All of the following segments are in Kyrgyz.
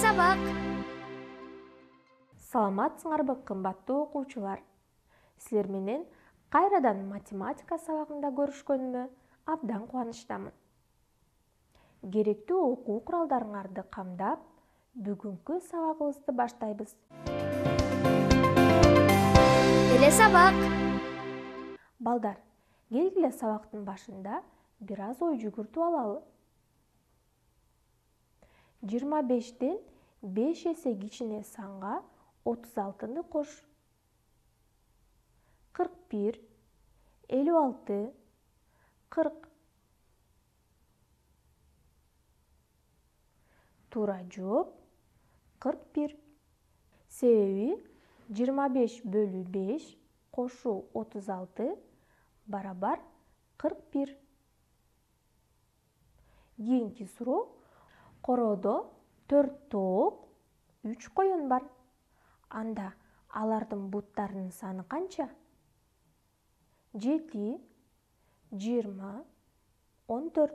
сабак. Саламатсыңарбы кымбаттуу окуучулар. Силер менен кайрадан математика сабагында көрүшкөнүмө абдан кубанычтамын. Керектүү окуу куралдарыңарды камдап, бүгүнкү сабагыбызды баштайбыз. Телесабак. Балдар, келгиле сабактын башында бир аз ой жүгүртүп алалы. 25-тен 5 эсе кичине санга 36-ны кош. 41, 56, 40. Туура жооп 41. Себеби 25 бөлү 5 кошу 36 барабар 41. Кийинки суроо. Короодо 4 тоок, 3 коён бар. Анда алардын буттарынын саны канча? 7, 20, 14.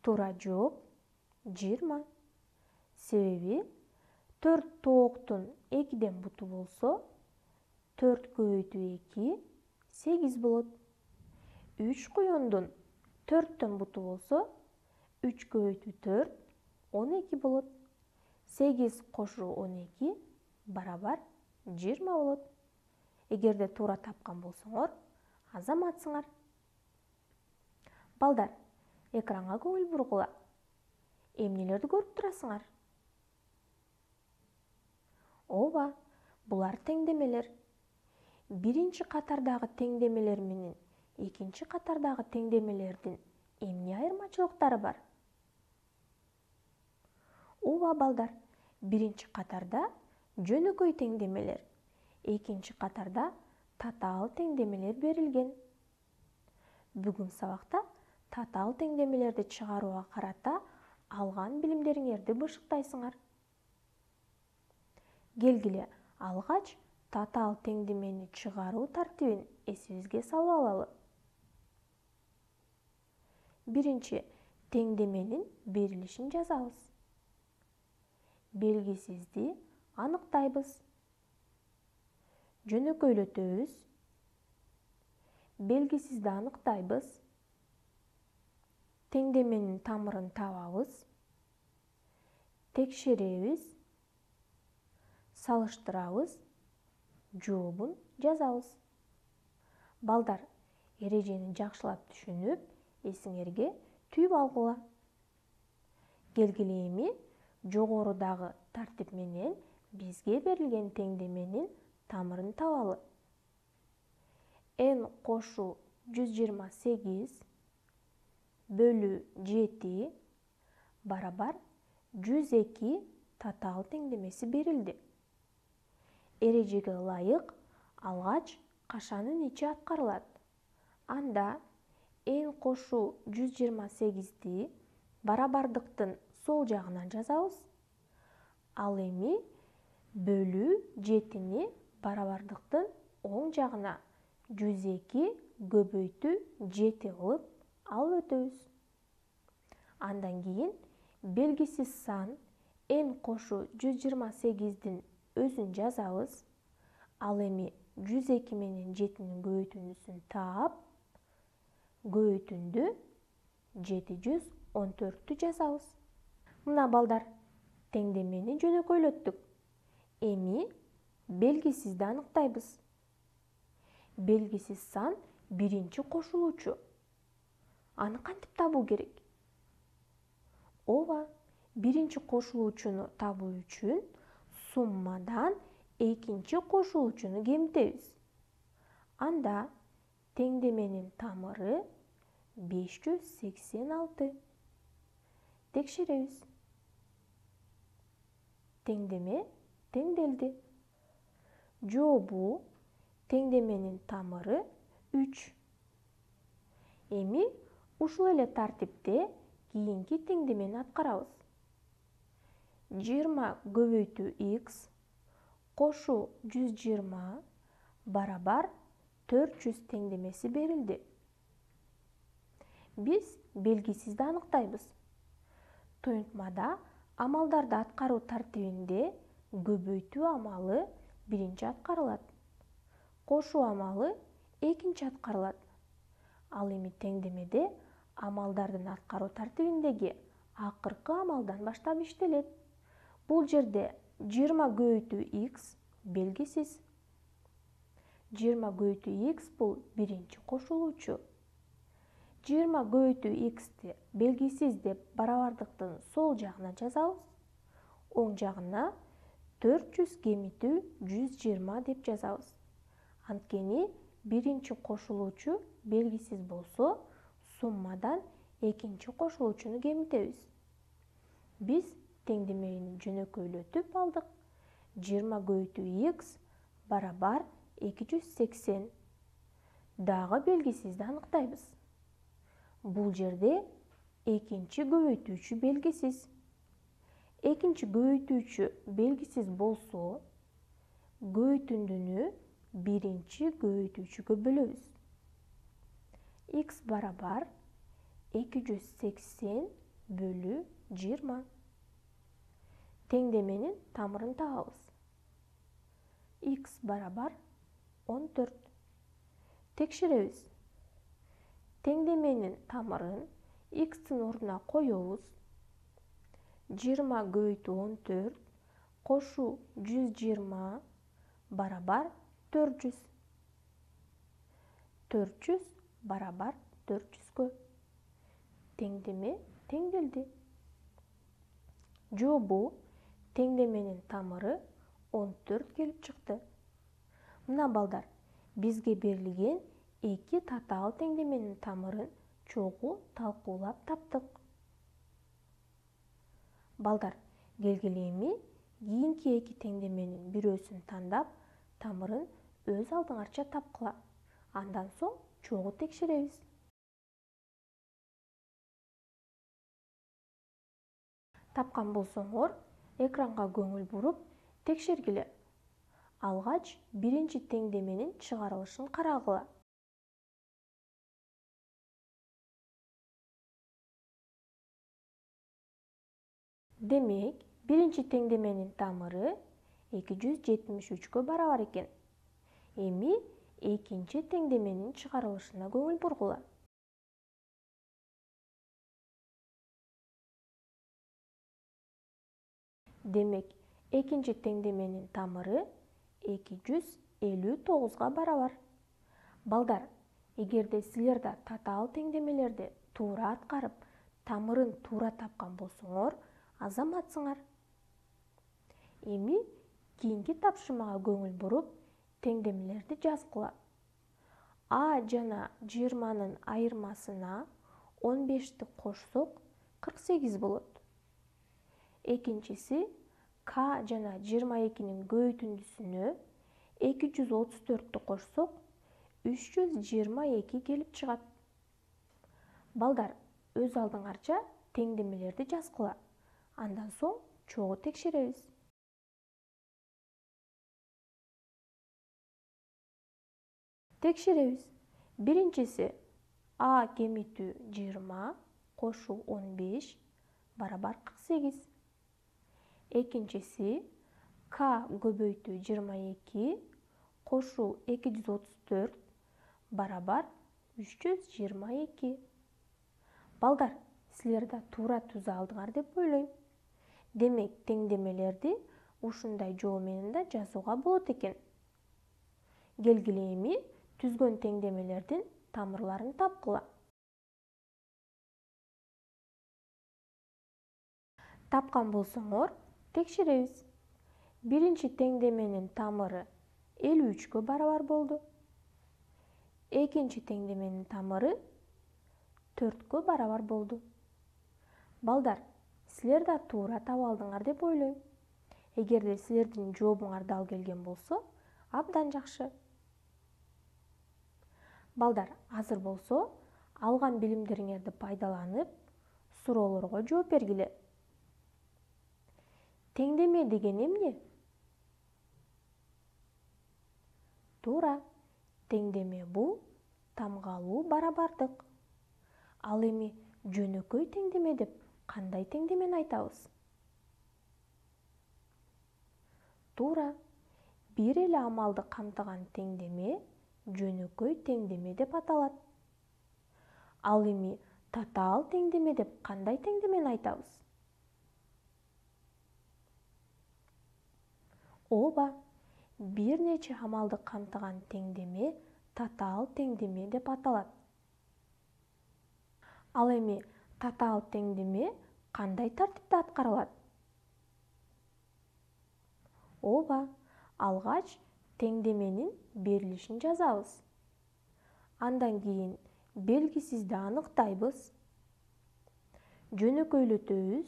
Туура жооп 20. Себеби 4 тооктун 2ден буту болсо, 4 көбөйтүү 2 8 болот. 3 коёндун 4төн буту болсо, 3 көбөйтүү 4 12 болот. 8 кошу 12 барабар 20 болот. Эгерде туура тапкан болсоңор, азаматсыңар. Балдар, экранга көңүл бургула. Эмнелерди көрүп турасыңар? Ооба, булар теңдемелер. Биринчи катардагы теңдемелер менен экинчи катардагы теңдемелердин эмне айырмачылыктары бар? Ооба балдар, биринчи катарда жөнөкөй теңдемелер, экинчи катарда татаал теңдемелер берилген. Бүгүн сабакта татаал теңдемелерди чыгарууга карата алган билимдериңерди бышыктайсыңар. Келгиле, алгач татаал теңдемени чыгаруу тартибин эсибизге салып алалы. Биринчи теңдеменин берилишин жазабыз. Белгисизди аныктайбыз. Жөнөкөйлөтөбүз. Белгисизди аныктайбыз. Теңдеменин тамырын табабыз. Текшеребиз. Салыштырабыз. Жообун жазабыз. Балдар, эрежени жакшылап түшүнүп, эсиңерге түйүп алгыла. Келгиле эми жогорудагы тартип менен бизге берилген теңдеменин тамырын табалы. N кошу 128 бөлү 7 барабар 102 татаал теңдемеси берилди. Эрежеге ылайык алгач кашанын ичи аткарылат. Анда N кошу 128-ди барабардыктын сол жагына жазабыз. Ал эми бөлү 7-ни барабардыктын оң жагына 102 көбөйтүү 7 кылып алып өтөбүз. Андан кийин белгисиз сан N кошу 128-дин өзүн жазабыз. Ал эми 102 менен 7-нин көбөйтүүнүсүн таап, көбөйтүндү 714-тү жазабыз. Мына балдар, теңдемени жөнөкөйлөттүк. Эми белгисизди аныктайбыз. Белгисиз сан биринчи кошулуучу. Аны кантип табуу керек? Ооба, биринчи кошулуучуну табуу үчүн суммадан экинчи кошулуучуну кемитебиз. Анда теңдеменин тамыры 586. Текшеребиз. Теңдеме теңделди. Жообу теңдеменин тамыры 3. Эми ушул эле тартипте кийинки теңдемени аткарабыз. 20 көбөйтүү x кошу 120 барабар 400 теңдемеси берилди. Биз белгисизди аныктайбыз. Туюнтмада амалдарды аткаруу тартибинде көбөйтүү амалы биринчи аткарылат, кошуу амалы экинчи аткарылат. Ал эми теңдемеде амалдардын аткаруу тартибиндеги акыркы амалдан баштап иштелет. Бул жерде 20 көбөйтүү x белгисиз. 20 көбөйтүү x бул биринчи кошулуучу. 20 көбөйтүү x'ти белгисиз деп барабардыктын сол жагына жазабыз. Оң жагына 400 кемитүү 120 деп жазабыз. Анткени биринчи кошулуучу белгисиз болсо, суммадан экинчи кошулуучуну кемитебиз. Биз теңдемени жөнөкөйлөтүп алдык. 20 көбөйтүү x барабар 280. Дагы белгисизди аныктайбыз. Бул жерде экинчи көбөйтүүчү белгисиз. Экинчи көбөйтүүчү белгисиз болсо, көбөйтүндүнү биринчи көбөйтүүчүгө бөлөбүз. X барабар 280 бөлү 20. Теңдеменин тамырын табабыз. X барабар 14. Текшеребиз. Теңдеменин тамырын x'тин ордуна коебуз. 20 көбөйтүү 14 кошуу 120 барабар 400. 400 барабар 400-кө. Теңдеме теңделди. Жообу теңдеменин тамыры 14 келип чыкты. Мына балдар, бизге берилген эки татаал теңдеменин тамырын чогуу талкуулап таптык. Балдар, келгиле эми кийинки эки теңдеменин бирөөсүн тандап, тамырын өз алдыңарча тапкыла. Андан соң чогуу текшеребиз. Тапкан болсоңор, экранга көңүл буруп текшергиле. Алгач биринчи теңдеменин чыгарылышын карагыла. Демек, биринчи теңдеменин тамыры 273-кө барабар экен. Эми экинчи теңдеменин чыгарылышына көңүл бургула. Демек, экинчи теңдеменин тамыры 259-га барабар. Балдар, эгерде силер да татаал теңдемелерди туура аткарып, тамырын туура тапкан болсоңор, азаматсыңар. Эми кийинки тапшырмага көңүл буруп, теңдемелерди жазгыла. А жана 20-нын айырмасына 15-ти кошсок 48 болот. Экинчиси К жана 22-нин көбөйтүндүсүнө 234-тү кошсок 322 келип чыгат. Балдар, өз алдыңарча теңдемелерди жазгыла. Андан соң чогуу текшеребиз. Текшеребиз. Биринчиси А кемитүү 20 кошуу 15 барабар 48. Экинчиси К көбөйтүү 22 кошуу 234 барабар 322. Балдар, силер да туура түзө алдыңар деп ойлойм. Демек, теңдемелерди ушундай жол менен да жазууга болот экен. Келгиле эми түзгөн теңдемелердин тамырларын тапкыла. Тапкан болсоңор, текшеребиз. Биринчи теңдеменин тамыры 53-кө барабар болду. Экинчи теңдеменин тамыры 4-кө барабар болду. Балдар, силер да туура таба алдыңар деп ойлойм. Эгерде силердин жообуңар дал келген болсо, абдан жакшы. Балдар, азыр болсо, алган билимдериңерди пайдаланып, суроолорго жооп бергиле. Теңдеме деген эмне? Туура, теңдеме бул тамгалуу барабардык. Ал эми жөнөкөй теңдеме деп кандай теңдемени айтабыз? Туура. Бир эле амалды камтыган теңдеме жөнөкөй теңдеме деп аталат. Ал эми татаал теңдеме деп кандай теңдемени айтабыз? Ооба, бир нече амалды камтыган теңдеме татаал теңдеме деп аталат. Ал эми татаал теңдеме кандай тартипте аткарылат? Ооба, алгач теңдеменин берилишин жазабыз. Андан кийин белгисизди аныктайбыз. Жөнөкөйлөтөбүз.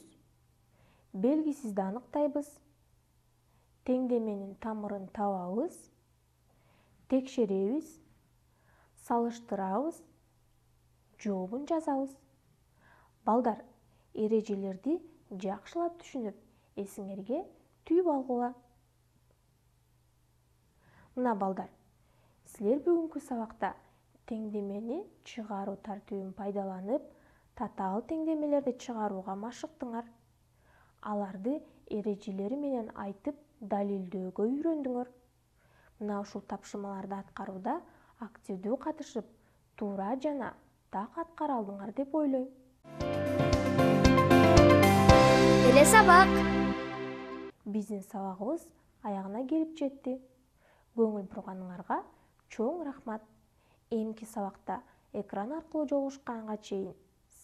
Белгисизди аныктайбыз. Теңдеменин тамырын табабыз. Текшеребиз. Салыштырабыз. Жообун жазабыз. Балдар, эрежелерди жакшылап түшүнүп, эсиңерге түйүп алгыла. Мына балдар, силер бүгүнкү сабакта теңдемени чыгаруу тартибин пайдаланып, татаал теңдемелерди чыгарууга машыктыңар. Аларды эрежелери менен айтып, далилдөөгө үйрөндүңөр. Мына ушул тапшырмаларды аткарууда активдүү катышып, туура жана так аткара алдыңар деп ойлойм. Телесабак. Биздин сабагыбыз аягына келип жетти. Көңүл бурганыңарга чоң рахмат. Эмки сабакта экран аркылуу жолугушканга чейин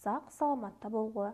сак саламатта болгула.